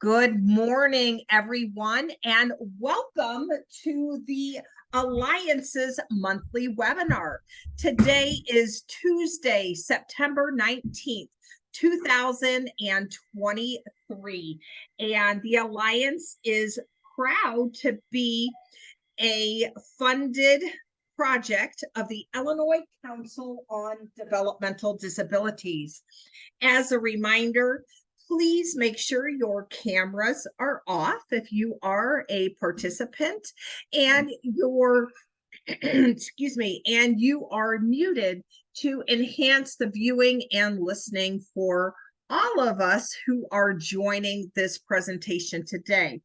Good morning, everyone, and welcome to the Alliance's monthly webinar. Today is Tuesday, September 19th, 2023, and the Alliance is proud to be a funded project of the Illinois Council on Developmental Disabilities. As a reminder, please make sure your cameras are off if you are a participant, and your excuse me, and you are muted to enhance the viewing and listening for all of us who are joining this presentation today.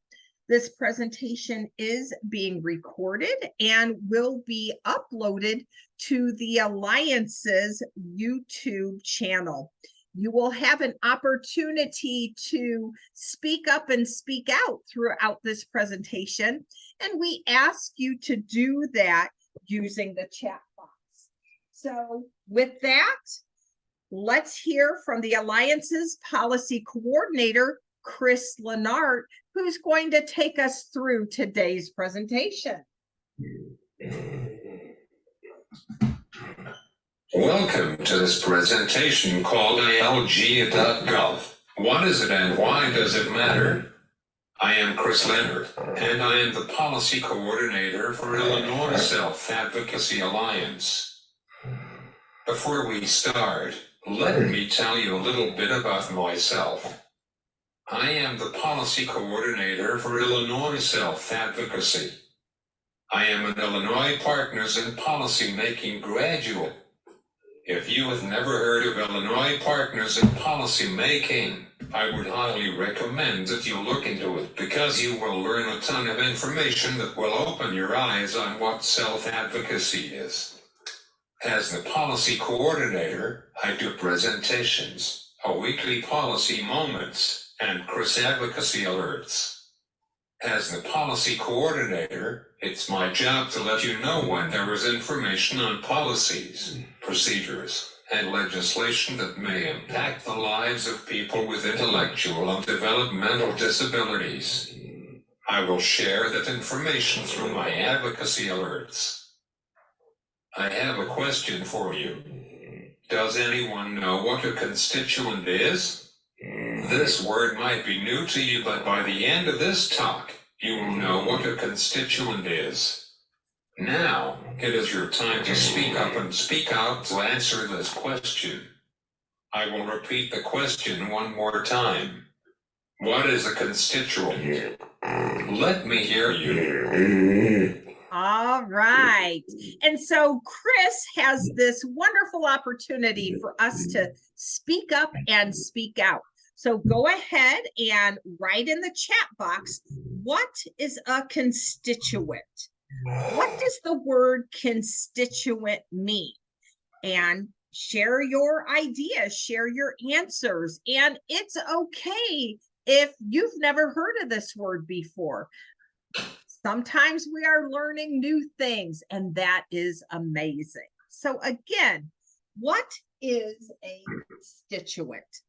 This presentation is being recorded and will be uploaded to the Alliance's YouTube channel. You will have an opportunity to speak up and speak out throughout this presentation, and we ask you to do that using the chat box. So with that, let's hear from the Alliance's policy coordinator, Chris Lennart, who's going to take us through today's presentation. Welcome to this presentation called ILGA.gov. What is it and why does it matter? I am Chris Lennart, and I am the Policy Coordinator for Illinois Self-Advocacy Alliance. Before we start, let me tell you a little bit about myself. I am the Policy Coordinator for Illinois Self-Advocacy. I am an Illinois Partners in Policy Making graduate. If you have never heard of Illinois Partners in Policy Making, I would highly recommend that you look into it because you will learn a ton of information that will open your eyes on what self-advocacy is. As the Policy Coordinator, I do presentations, a weekly policy moments, and Chris Advocacy alerts. As the Policy Coordinator, it's my job to let you know when there is information on policies, procedures, and legislation that may impact the lives of people with intellectual and developmental disabilities. I will share that information through my advocacy alerts. I have a question for you. Does anyone know what a constituent is? This word might be new to you, but by the end of this talk, you will know what a constituent is. Now, it is your time to speak up and speak out to answer this question. I will repeat the question one more time. What is a constituent? Let me hear you. All right. And so Chris has this wonderful opportunity for us to speak up and speak out. So go ahead and write in the chat box, what is a constituent? What does the word constituent mean? And share your ideas, share your answers. And it's okay if you've never heard of this word before. Sometimes we are learning new things, and that is amazing. So again, what is a constituent?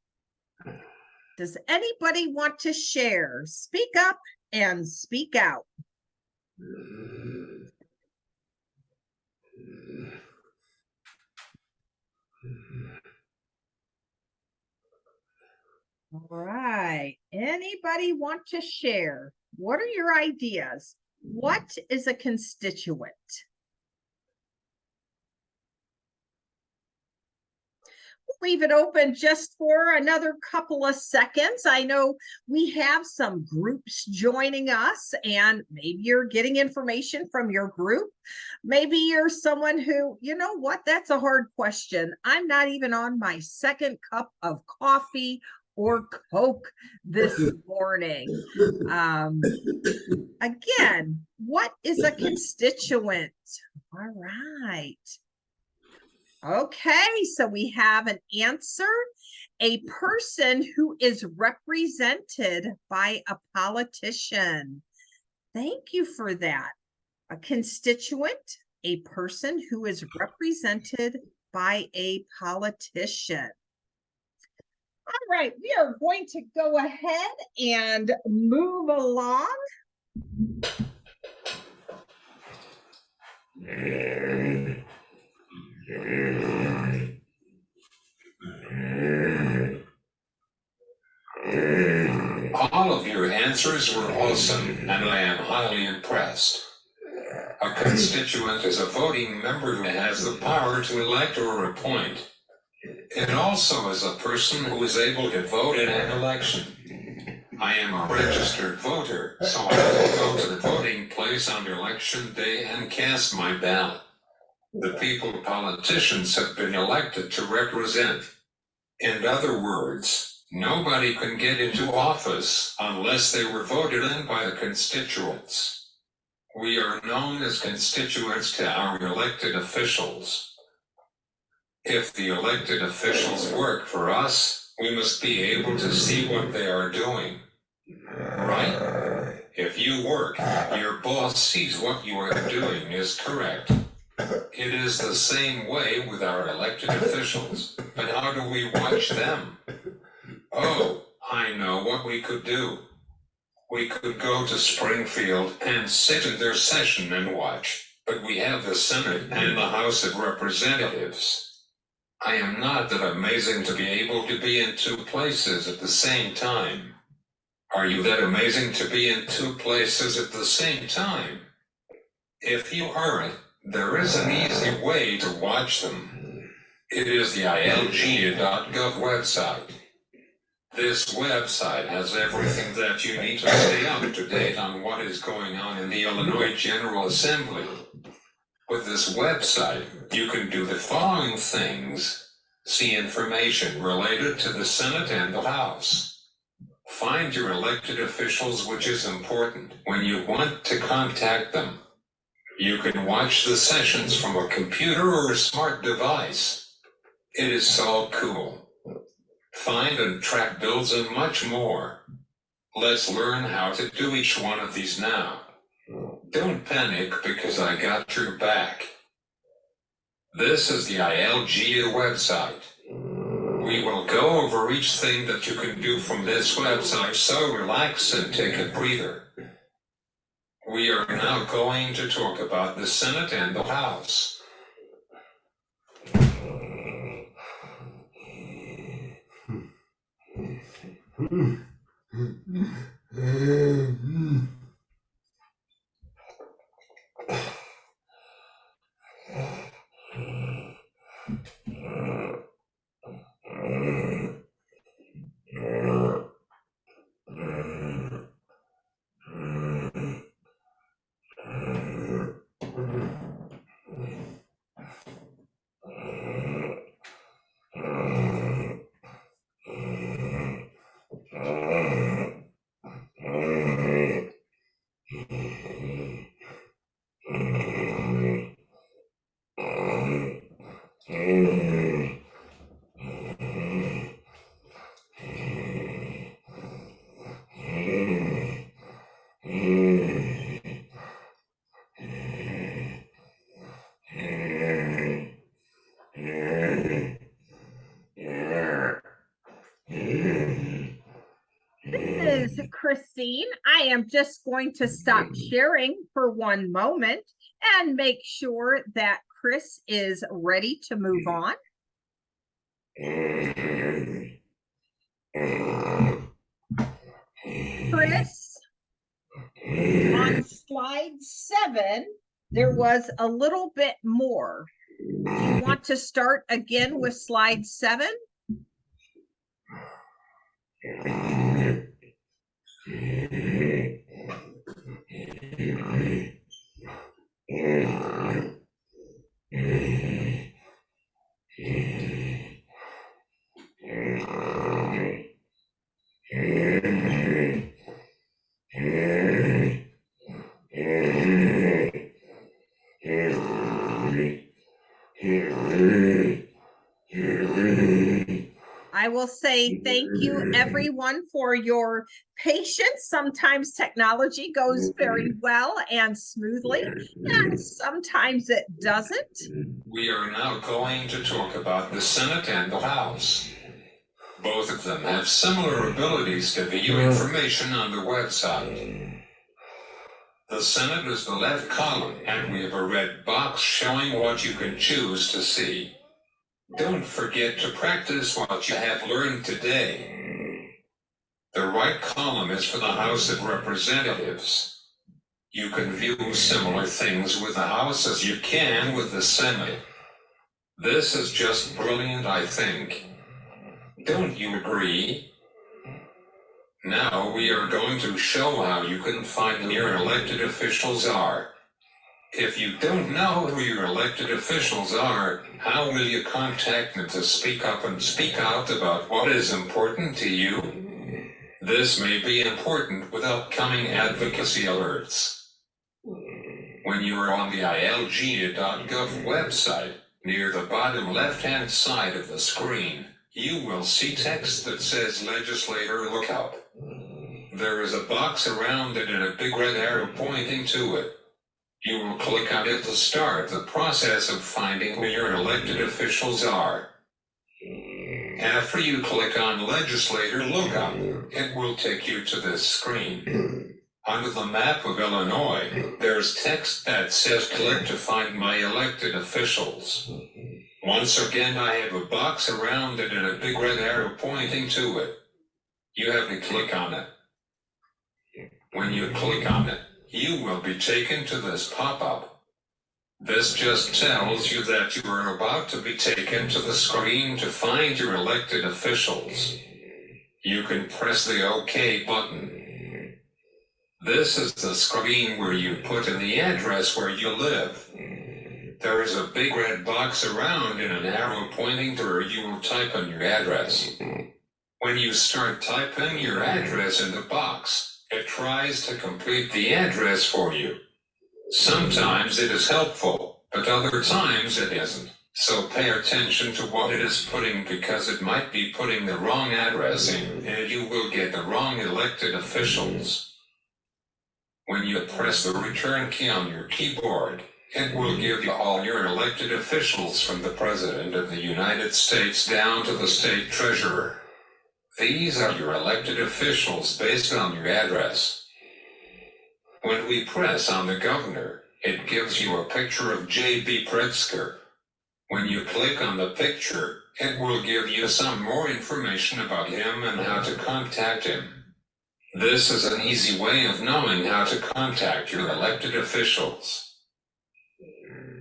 Does anybody want to share? Speak up and speak out. All right. Anybody want to share? What are your ideas? What is a constituent? We'll leave it open just for another couple of seconds. I know we have some groups joining us, and maybe you're getting information from your group. Maybe you're someone who, you know what, that's a hard question. I'm not even on my second cup of coffee or Coke this morning. Again, what is a constituent? All right. Okay, so we have an answer. A person who is represented by a politician. Thank you for that. A constituent, a person who is represented by a politician. All right, we are going to go ahead and move along. All of your answers were awesome, and I am highly impressed. A constituent is a voting member who has the power to elect or appoint. It also is a person who is able to vote in an election. I am a registered voter, so I will go to the voting place on election day and cast my ballot. The people politicians have been elected to represent. In other words, nobody can get into office unless they were voted in by the constituents. We are known as constituents to our elected officials. If the elected officials work for us, we must be able to see what they are doing. Right? If you work, your boss sees what you are doing is correct. It is the same way with our elected officials, but how do we watch them? Oh, I know what we could do. We could go to Springfield and sit in their session and watch, but we have the Senate and the House of Representatives. I am not that amazing to be able to be in two places at the same time. Are you that amazing to be in two places at the same time? If you aren't, there is an easy way to watch them. It is the ILGA.gov website. This website has everything that you need to stay up to date on what is going on in the Illinois General Assembly. With this website, you can do the following things. See information related to the Senate and the House. Find your elected officials, which is important when you want to contact them. You can watch the sessions from a computer or a smart device. It is so cool. Find and track bills and much more. Let's learn how to do each one of these now. Don't panic because I got your back. This is the ILGA website. We will go over each thing that you can do from this website, so relax and take a breather. We are now going to talk about the Senate and the House. This is Christine. I am just going to stop sharing for one moment and make sure that Chris is ready to move on. Chris, on slide 7, there was a little bit more. Do you want to start again with slide 7? I will say thank you, everyone, for your patience. Sometimes technology goes very well and smoothly, and sometimes it doesn't. We are now going to talk about the Senate and the House. Both of them have similar abilities to view information on the website. The Senate is the left column, and we have a red box showing what you can choose to see. Don't forget to practice what you have learned today. The right column is for the House of Representatives. You can view similar things with the House as you can with the Senate. This is just brilliant, I think. Don't you agree? Now we are going to show how you can find who your elected officials are. If you don't know who your elected officials are, how will you contact them to speak up and speak out about what is important to you? This may be important with upcoming advocacy alerts. When you are on the ILGA.gov website, near the bottom left-hand side of the screen, you will see text that says Legislator Lookup. There is a box around it and a big red arrow pointing to it. You will click on it to start the process of finding who your elected officials are. After you click on Legislator Lookup, it will take you to this screen. Under the map of Illinois, there's text that says click to find my elected officials. Once again, I have a box around it and a big red arrow pointing to it. You have to click on it. When you click on it, you will be taken to this pop-up. This just tells you that you are about to be taken to the screen to find your elected officials. You can press the OK button. This is the screen where you put in the address where you live. There is a big red box around and an arrow pointing to where you will type in your address. When you start typing your address in the box, it tries to complete the address for you. Sometimes it is helpful, but other times it isn't. So pay attention to what it is putting, because it might be putting the wrong address in, and you will get the wrong elected officials. When you press the return key on your keyboard, it will give you all your elected officials from the President of the United States down to the state treasurer. These are your elected officials based on your address. When we press on the governor, it gives you a picture of J.B. Pritzker. When you click on the picture, it will give you some more information about him and how to contact him. This is an easy way of knowing how to contact your elected officials.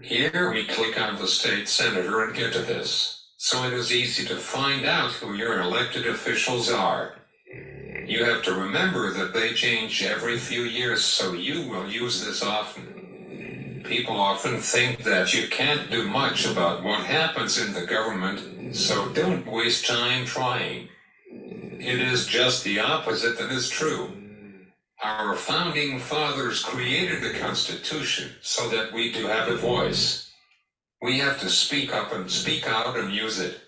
Here we click on the state senator and get to this, so it is easy to find out who your elected officials are. You have to remember that they change every few years, so you will use this often. People often think that you can't do much about what happens in the government, so don't waste time trying. It is just the opposite that is true. Our founding fathers created the Constitution so that we do have a voice. We have to speak up and speak out and use it.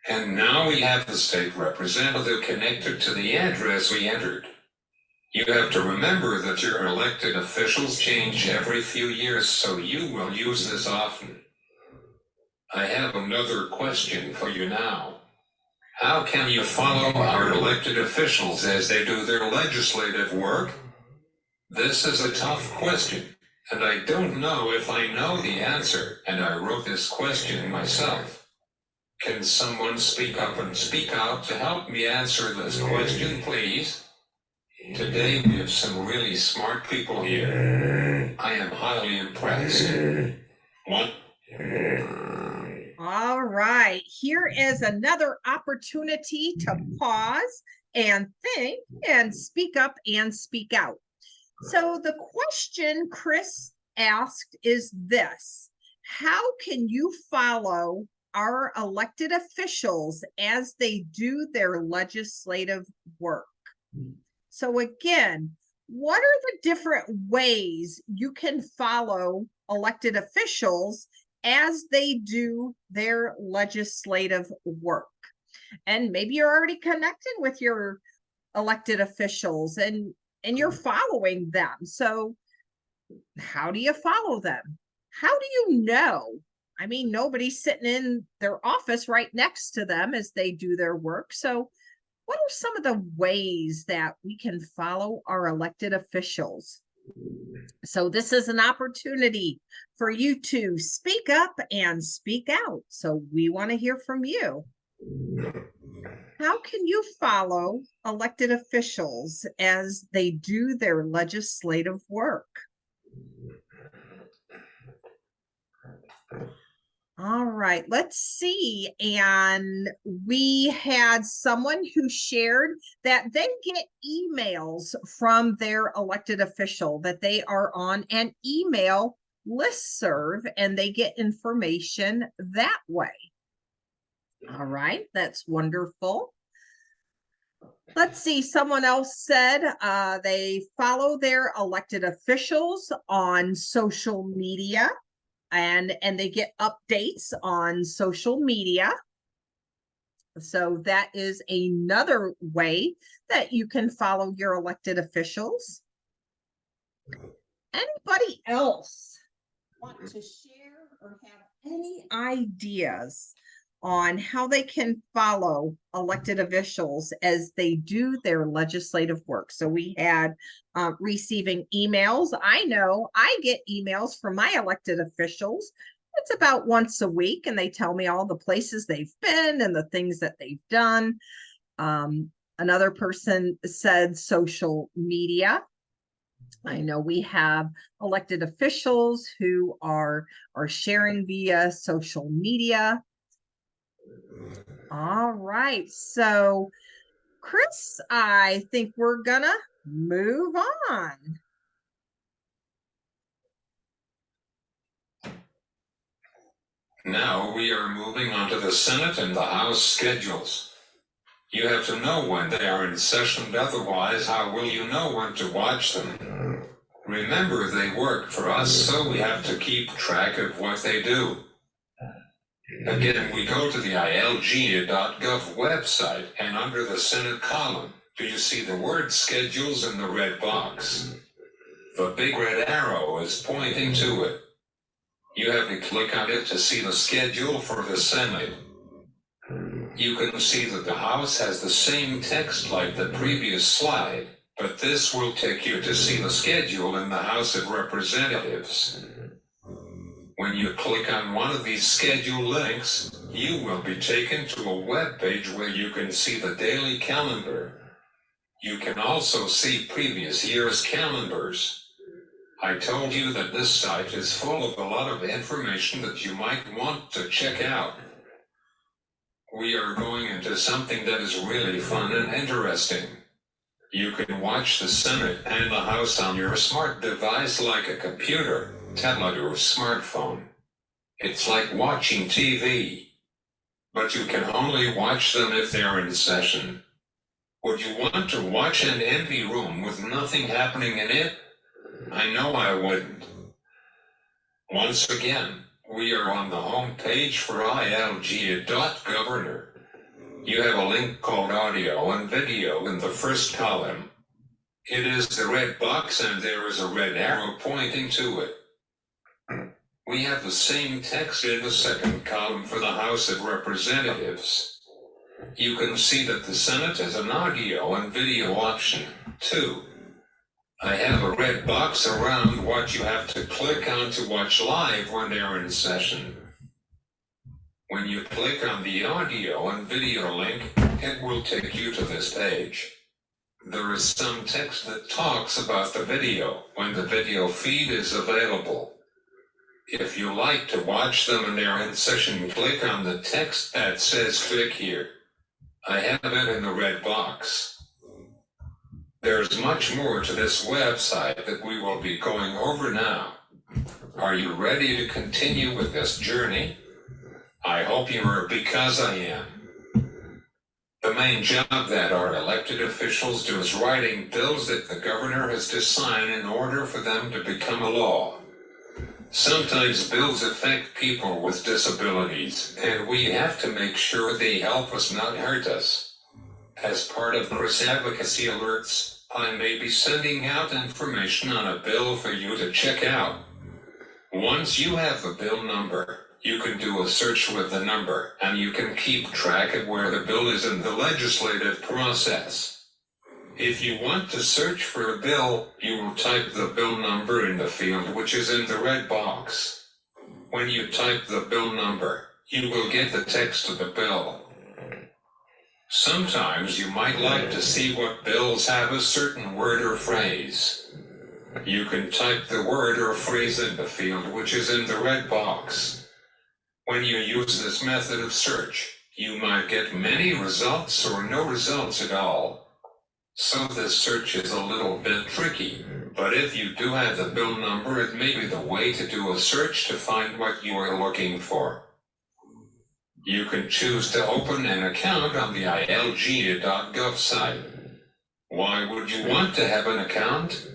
And now we have the state representative connected to the address we entered. You have to remember that your elected officials change every few years, so you will use this often. I have another question for you now. How can you follow our elected officials as they do their legislative work? This is a tough question, and I don't know if I know the answer, and I wrote this question myself. Can someone speak up and speak out to help me answer this question, please? Today we have some really smart people here. I am highly impressed. What? All right, here is another opportunity to pause and think and speak up and speak out. So the question Chris asked is this: how can you follow our elected officials as they do their legislative work? So again, what are the different ways you can follow elected officials as they do their legislative work? And maybe you're already connected with your elected officials and you're following them. So how do you follow them? How do you know I mean, nobody's sitting in their office right next to them as they do their work. So, what are some of the ways that we can follow our elected officials? So, this is an opportunity for you to speak up and speak out. So, we want to hear from you. How can you follow elected officials as they do their legislative work? All right, let's see. And we had someone who shared that they get emails from their elected official, that they are on an email listserv and they get information that way. All right, that's wonderful. Let's see, someone else said they follow their elected officials on social media and they get updates on social media. So that is another way that you can follow your elected officials. Anybody else want to share or have any ideas on how they can follow elected officials as they do their legislative work? So we had receiving emails. I know I get emails from my elected officials. It's about once a week, and they tell me all the places they've been and the things that they've done. Another person said social media. I know we have elected officials who are sharing via social media. All right. So, Chris, I think we're gonna move on. Now we are moving on to the Senate and the House schedules. You have to know when they are in session, otherwise how will you know when to watch them? Remember, they work for us, so we have to keep track of what they do. Again, we go to the ILGA.gov website, and under the Senate column, do you see the word schedules in the red box? The big red arrow is pointing to it. You have to click on it to see the schedule for the Senate. You can see that the House has the same text like the previous slide, but this will take you to see the schedule in the House of Representatives. When you click on one of these schedule links, you will be taken to a web page where you can see the daily calendar. You can also see previous year's calendars. I told you that this site is full of a lot of information that you might want to check out. We are going into something that is really fun and interesting. You can watch the Senate and the House on your smart device like a computer, tablet, or smartphone. It's like watching TV. But you can only watch them if they're in session. Would you want to watch an empty room with nothing happening in it? I know I wouldn't. Once again, we are on the home page for ILGA.governor. You have a link called audio and video in the first column. It is the red box and there is a red arrow pointing to it. We have the same text in the second column for the House of Representatives. You can see that the Senate has an audio and video option, too. I have a red box around what you have to click on to watch live when they're in session. When you click on the audio and video link, it will take you to this page. There is some text that talks about the video when the video feed is available. If you like to watch them and they're in session, click on the text that says click here. I have it in the red box. There's much more to this website that we will be going over now. Are you ready to continue with this journey? I hope you are, because I am. The main job that our elected officials do is writing bills that the governor has to sign in order for them to become a law. Sometimes bills affect people with disabilities, and we have to make sure they help us, not hurt us. As part of Self-Advocacy alerts, I may be sending out information on a bill for you to check out. Once you have the bill number, You can do a search with the number, and you can keep track of where the bill is in the legislative process. If you want to search for a bill, you will type the bill number in the field which is in the red box. When you type the bill number, you will get the text of the bill. Sometimes you might like to see what bills have a certain word or phrase. You can type the word or phrase in the field which is in the red box. When you use this method of search, you might get many results or no results at all. So this search is a little bit tricky, but if you do have the bill number, it may be the way to do a search to find what you are looking for. You can choose to open an account on the ILGA.gov site. Why would you want to have an account?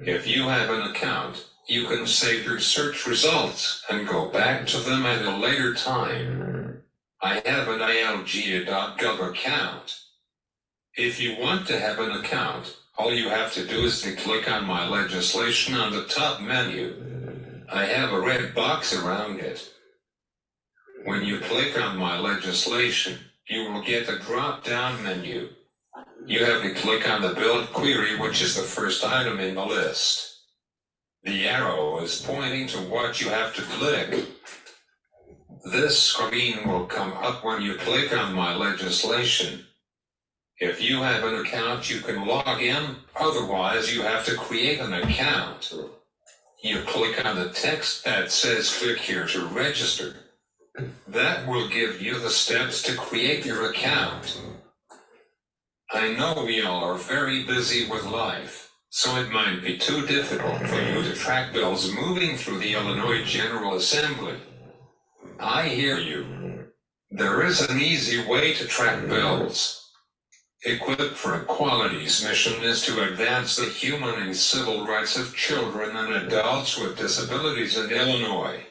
If you have an account, you can save your search results and go back to them at a later time. I have an ILGA.gov account. If you want to have an account, all you have to do is to click on My Legislation on the top menu. I have a red box around it. When you click on My Legislation, you will get a drop-down menu. You have to click on the bill query, which is the first item in the list. The arrow is pointing to what you have to click. This screen will come up when you click on My Legislation. If you have an account, you can log in, otherwise you have to create an account. You click on the text that says click here to register. That will give you the steps to create your account. I know we all are very busy with life, so it might be too difficult for you to track bills moving through the Illinois General Assembly. I hear you. There is an easy way to track bills. Equip for Equality's mission is to advance the human and civil rights of children and adults with disabilities in Illinois.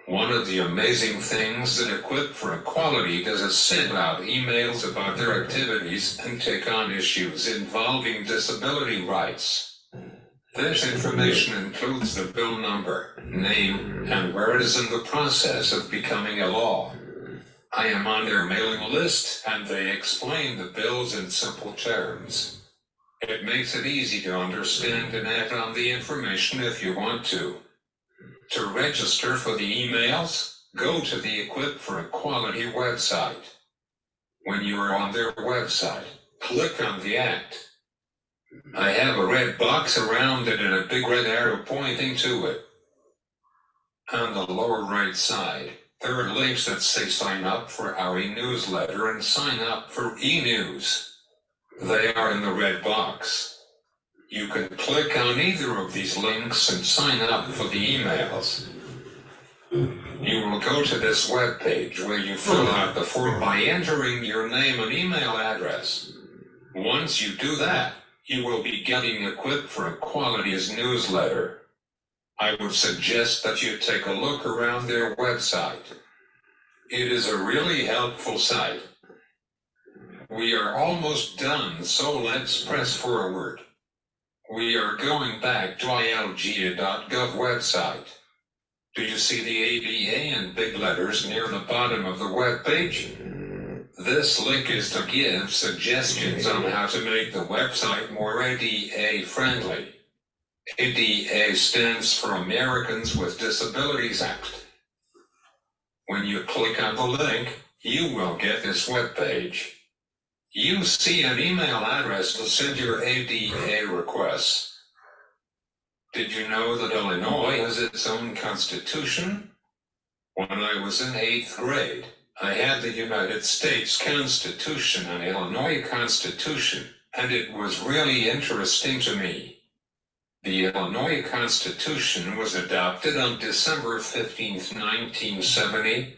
One of the amazing things that Equip for Equality does is send out emails about their activities and take on issues involving disability rights. This information includes the bill number, name, and where it is in the process of becoming a law. I am on their mailing list, and they explain the bills in simple terms. It makes it easy to understand and act on the information if you want to. To register for the emails, go to the Equip for Equality website. When you are on their website, click on the act. I have a red box around it and a big red arrow pointing to it. On the lower right side, there are links that say sign up for our e-newsletter and sign up for e-news. They are in the red box. You can click on either of these links and sign up for the emails. You will go to this web page where you fill out the form by entering your name and email address. Once you do that, you will be getting Equip for Equality's newsletter. I would suggest that you take a look around their website. It is a really helpful site. We are almost done, so let's press forward. We are going back to ILGA.gov website. Do you see the ADA in big letters near the bottom of the web page? This link is to give suggestions on how to make the website more ADA friendly. ADA stands for Americans with Disabilities Act. When you click on the link, you will get this web page. You see an email address to send your ADA requests. Did you know that Illinois has its own constitution? When I was in 8th grade, I had the United States Constitution and Illinois Constitution, and it was really interesting to me. The Illinois Constitution was adopted on December 15, 1970.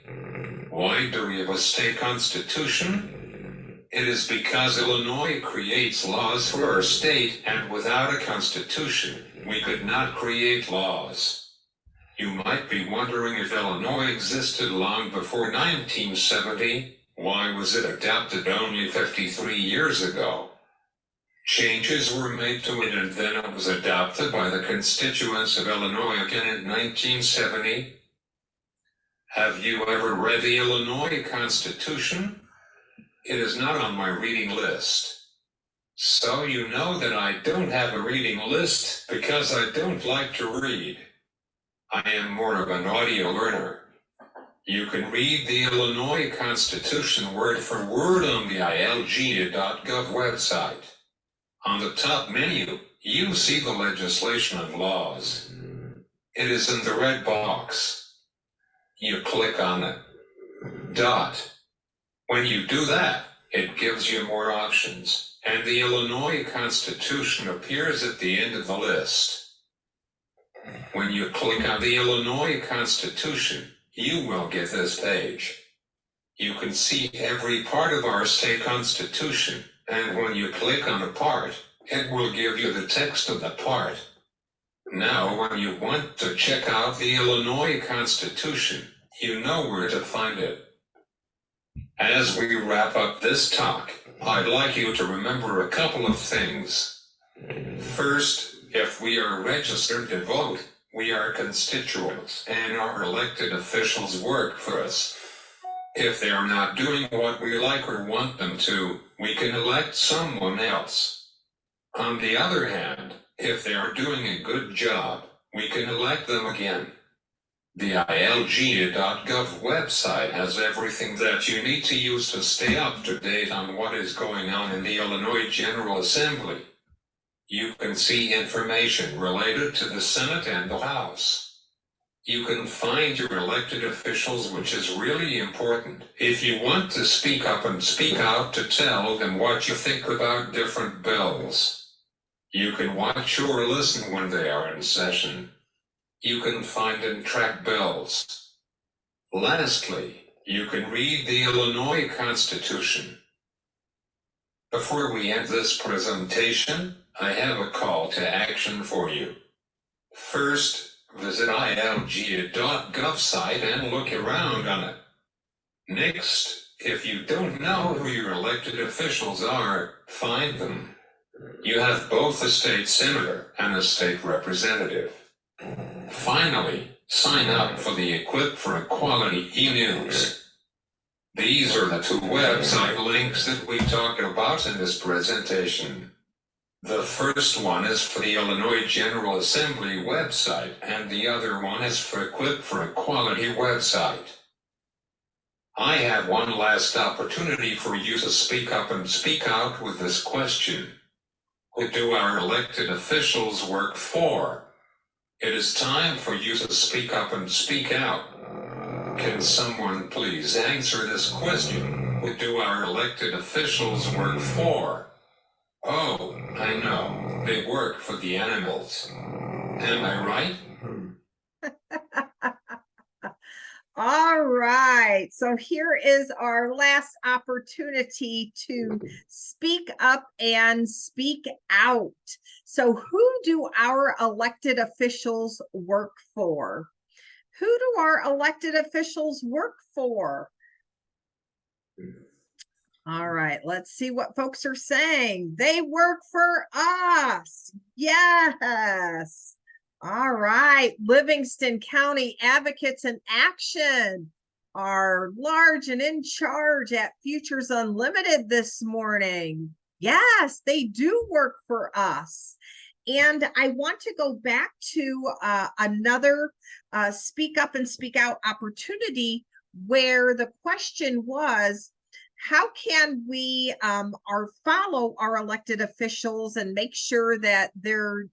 Why do we have a state constitution? It is because Illinois creates laws for our state, and without a constitution, we could not create laws. You might be wondering if Illinois existed long before 1970. Why was it adopted only 53 years ago? Changes were made to it and then it was adopted by the constituents of Illinois again in 1970. Have you ever read the Illinois Constitution? It is not on my reading list. So you know that I don't have a reading list because I don't like to read. I am more of an audio learner. You can read the Illinois Constitution word for word on the ILGA.gov website. On the top menu, you see the legislation and laws. It is in the red box. You click on it. When you do that, it gives you more options, and the Illinois Constitution appears at the end of the list. When you click on the Illinois Constitution, you will get this page. You can see every part of our state constitution, and when you click on a part, it will give you the text of the part. Now, when you want to check out the Illinois Constitution, you know where to find it. As we wrap up this talk, I'd like you to remember a couple of things. First, if we are registered to vote, we are constituents, and our elected officials work for us. If they are not doing what we like or want them to, we can elect someone else. On the other hand, if they are doing a good job, we can elect them again. The ILGA.gov website has everything that you need to use to stay up to date on what is going on in the Illinois General Assembly. You can see information related to the Senate and the House. You can find your elected officials, which is really important. If you want to speak up and speak out to tell them what you think about different bills. You can watch or listen when they are in session. You can find and track bills. Lastly, you can read the Illinois Constitution. Before we end this presentation, I have a call to action for you. First, visit ILGA.gov site and look around on it. Next, if you don't know who your elected officials are, find them. You have both a state senator and a state representative. Finally, sign up for the Equip for Equality e-news. These are the two website links that we talked about in this presentation. The first one is for the Illinois General Assembly website, and the other one is for Equip for Equality website. I have one last opportunity for you to speak up and speak out with this question. Who do our elected officials work for? It is time for you to speak up and speak out. Can someone please answer this question? Who do our elected officials work for? Oh, I know. They work for the animals. Am I right? All right, so here is our last opportunity to speak up and speak out. So who do our elected officials work for? Who do our elected officials work for? All right, let's see what folks are saying. They work for us. Yes. All right, Livingston County Advocates in Action are large and in charge at Futures Unlimited this morning. Yes, they do work for us. And I want to go back to another speak up and speak out opportunity where the question was, how can we follow our elected officials and make sure that they're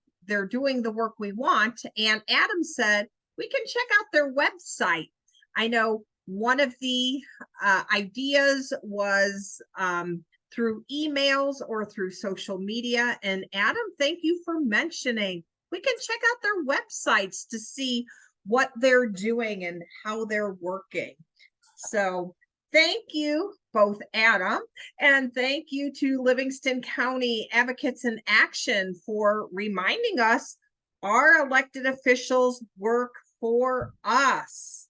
doing the work we want? And Adam said, we can check out their website. I know one of the ideas was through emails or through social media. And Adam, thank you for mentioning, we can check out their websites to see what they're doing and how they're working. So thank you, both Adam, and thank you to Livingston County Advocates in Action for reminding us our elected officials work for us.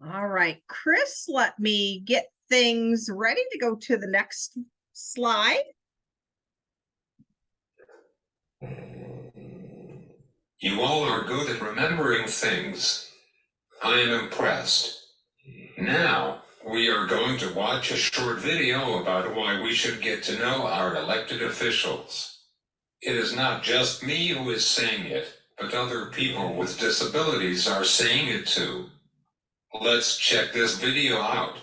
All right, Chris, let me get things ready to go to the next slide. You all are good at remembering things. I am impressed. Now, we are going to watch a short video about why we should get to know our elected officials. It is not just me who is saying it, but other people with disabilities are saying it too. Let's check this video out.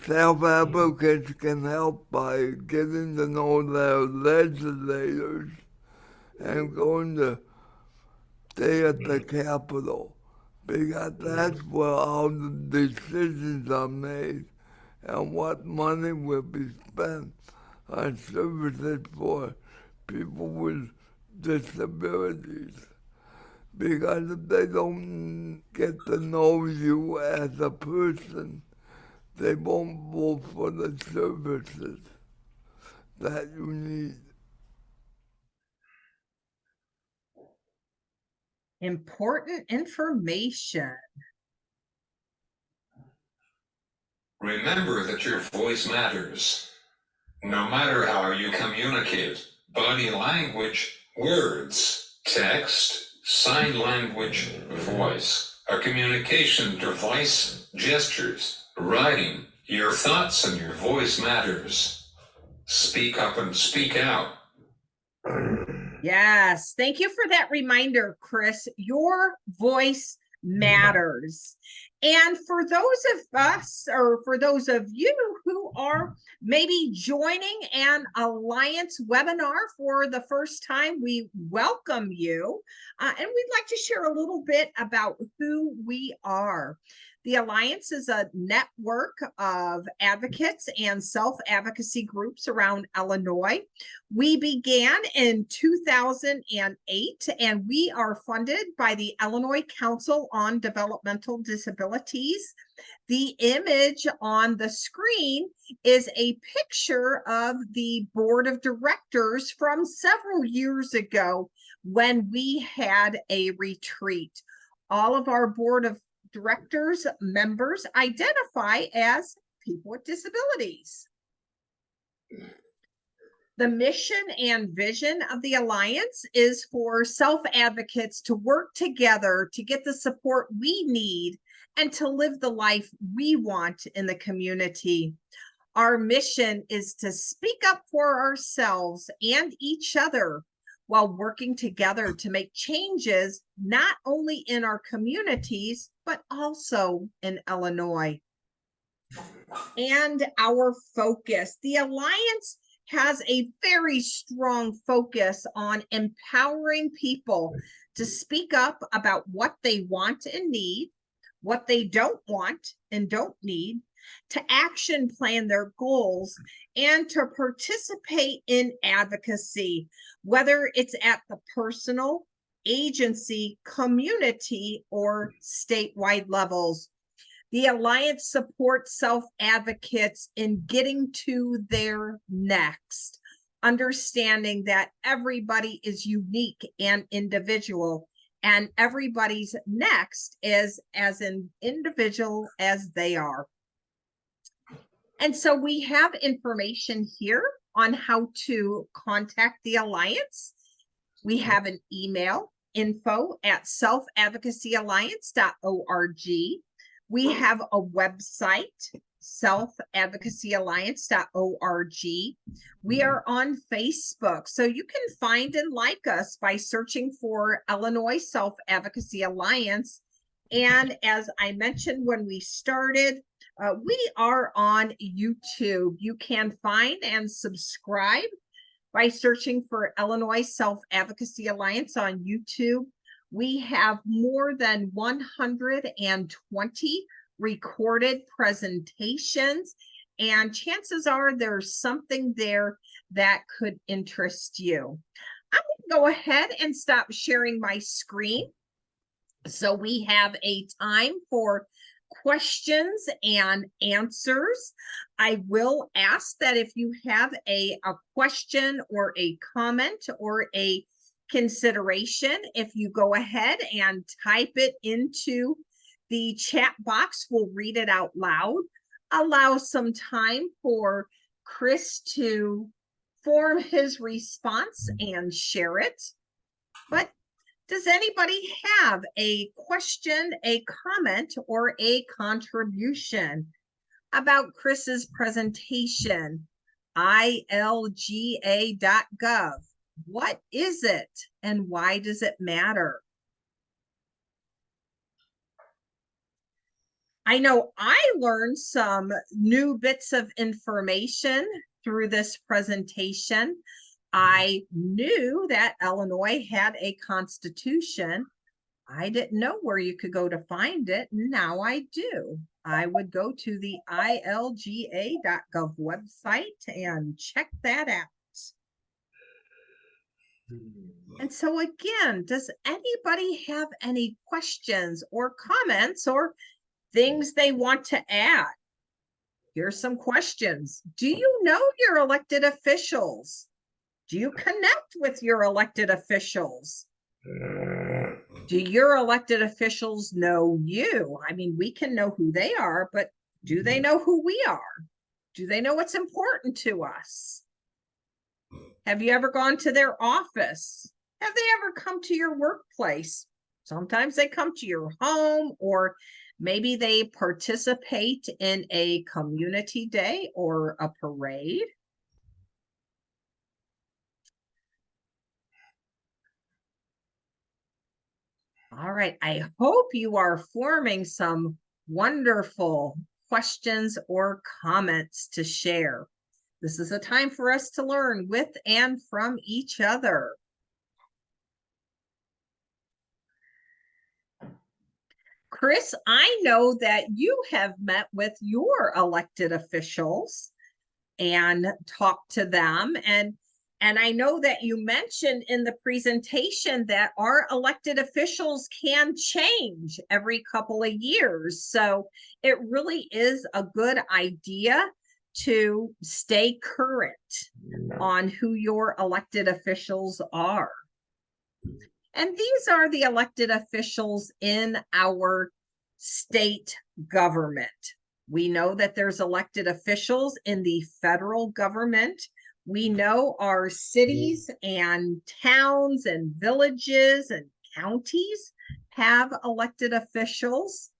Self-advocates can help by getting to know their legislators and going to stay at the Capitol, because that's where all the decisions are made and what money will be spent on services for people with disabilities. Because if they don't get to know you as a person, they won't vote for the services that you need. Important information. Remember that your voice matters. No matter how you communicate, body language, words, text, sign language, voice, a communication device, gestures, writing, your thoughts and your voice matters. Speak up and speak out. Yes, thank you for that reminder, Chris. Your voice matters. And for those of us, or for those of you who are maybe joining an Alliance webinar for the first time, we welcome you. And we'd like to share a little bit about who we are. The Alliance is a network of advocates and self-advocacy groups around Illinois. We began in 2008, and we are funded by the Illinois Council on Developmental Disabilities. The image on the screen is a picture of the board of directors from several years ago when we had a retreat. All of our board of directors members identify as people with disabilities. The mission and vision of the Alliance is for self-advocates to work together to get the support we need and to live the life we want in the community. Our mission is to speak up for ourselves and each other while working together to make changes not only in our communities, but also in Illinois. And our focus. The Alliance has a very strong focus on empowering people to speak up about what they want and need, what they don't want and don't need, to action plan their goals, and to participate in advocacy, whether it's at the personal, agency, community, or statewide levels. The Alliance supports self-advocates in getting to their next, understanding that everybody is unique and individual, and everybody's next is as an individual as they are. And so we have information here on how to contact the Alliance. We have an email, info@selfadvocacyalliance.org. We have a website, selfadvocacyalliance.org. We are on Facebook, so you can find and like us by searching for Illinois Self-Advocacy Alliance. And as I mentioned when we started, we are on YouTube. You can find and subscribe by searching for Illinois Self-Advocacy Alliance on YouTube. We have more than 120 recorded presentations, and chances are there's something there that could interest you. I'm going to go ahead and stop sharing my screen so we have a time for questions and answers. I will ask that if you have a question or a comment or a consideration, if you go ahead and type it into the chat box, we'll read it out loud. Allow some time for Chris to form his response and share it. But Does anybody have a question, a comment, or a contribution about Chris's presentation? ILGA.gov. What is it and why does it matter? I know I learned some new bits of information through this presentation. I knew that Illinois had a constitution. I didn't know where you could go to find it. Now I do. I would go to the ILGA.gov website and check that out. And so again, does anybody have any questions or comments or things they want to add? Here's some questions. Do you know your elected officials? Do you connect with your elected officials? Do your elected officials know you? I mean, we can know who they are, but do they know who we are? Do they know what's important to us? Have you ever gone to their office? Have they ever come to your workplace? Sometimes they come to your home, or maybe they participate in a community day or a parade. All right, I hope you are forming some wonderful questions or comments to share. This is a time for us to learn with and from each other. Chris, I know that you have met with your elected officials and talked to them. And I know that you mentioned in the presentation that our elected officials can change every couple of years. So it really is a good idea to stay current on who your elected officials are. And these are the elected officials in our state government. We know that there's elected officials in the federal government. We know our cities and towns and villages and counties have elected officials.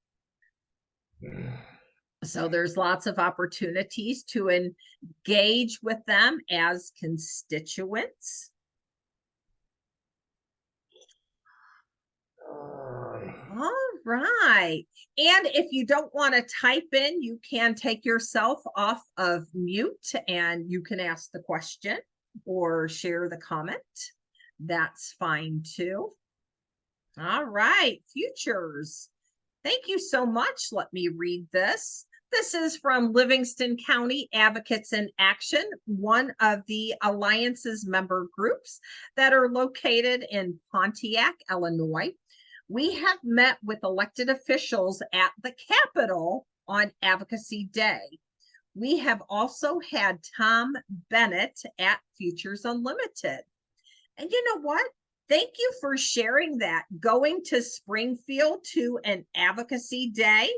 So there's lots of opportunities to engage with them as constituents. All right. And if you don't want to type in, you can take yourself off of mute and you can ask the question or share the comment. That's fine too. All right, futures. Thank you so much. Let me read this. This is from Livingston County Advocates in Action, one of the Alliance's member groups that are located in Pontiac, Illinois. We have met with elected officials at the Capitol on Advocacy Day. We have also had Tom Bennett at Futures Unlimited. And you know what? Thank you for sharing that. Going to Springfield to an Advocacy Day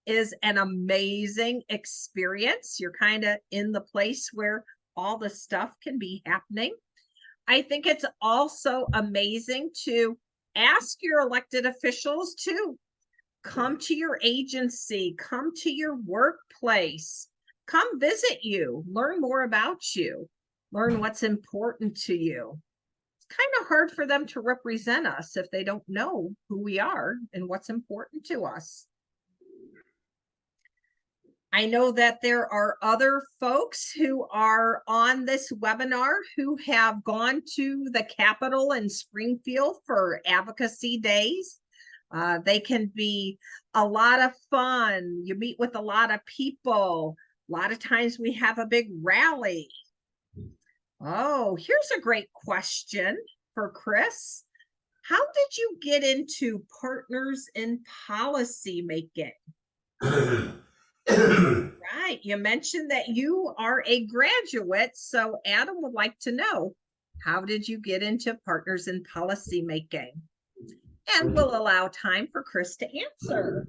is an amazing experience. You're kind of in the place where all the stuff can be happening. I think it's also amazing to ask your elected officials to come to your agency, come to your workplace, come visit you, learn more about you, learn what's important to you. It's kind of hard for them to represent us if they don't know who we are and what's important to us. I know that there are other folks who are on this webinar who have gone to the Capitol in Springfield for advocacy days. They can be a lot of fun. You meet with a lot of people. A lot of times we have a big rally. Oh, here's a great question for Chris. How did you get into Partners in Policy Making? Right, you mentioned that you are a graduate, so Adam would like to know, how did you get into Partners in Policy Making? And we'll allow time for Chris to answer.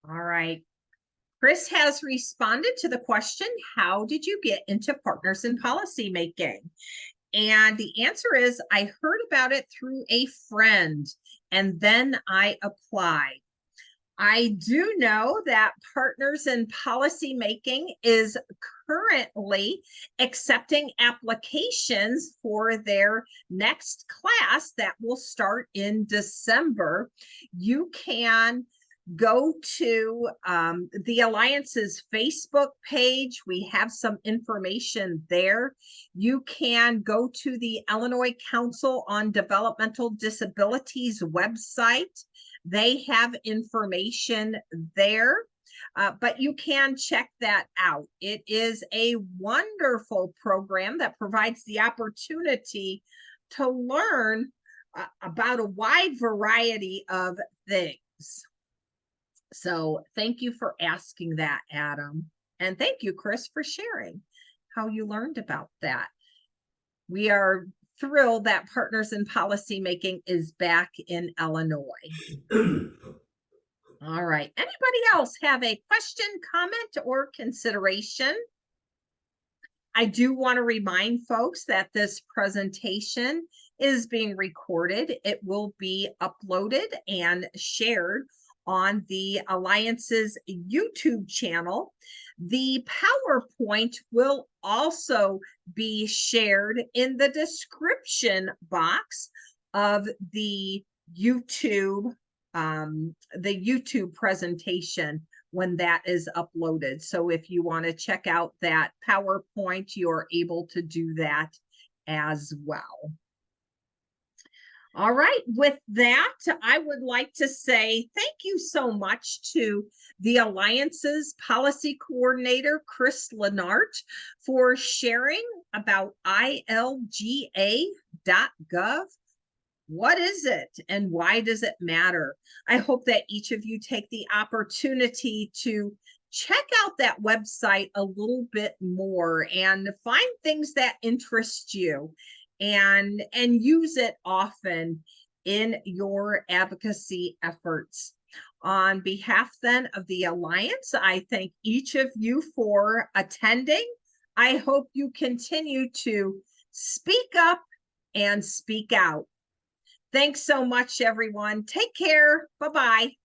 All right. Chris has responded to the question, how did you get into partners in policymaking? And the answer is, I heard about it through a friend, and then I applied. I do know that Partners in Policymaking is currently accepting applications for their next class that will start in December. You can go to the Alliance's Facebook page. We have some information there. You can go to the Illinois Council on Developmental Disabilities website. They have information there, but you can check that out. It is a wonderful program that provides the opportunity to learn about a wide variety of things. So thank you for asking that, Adam. And thank you, Chris, for sharing how you learned about that. We are thrilled that Partners in Policymaking is back in Illinois. All right. Anybody else have a question, comment, or consideration? I do want to remind folks that this presentation is being recorded. It will be uploaded and shared on the Alliance's YouTube channel. The PowerPoint will also be shared in the description box of the YouTube presentation when that is uploaded. So if you want to check out that PowerPoint, you're able to do that as well. All right, with that, I would like to say thank you so much to the Alliance's Policy Coordinator, Chris Lenart, for sharing about ILGA.gov. What is it and why does it matter? I hope that each of you take the opportunity to check out that website a little bit more and find things that interest you and use it often in your advocacy efforts. On behalf then of the Alliance, I thank each of you for attending. I hope you continue to speak up and speak out. Thanks so much, everyone. Take care. Bye-bye.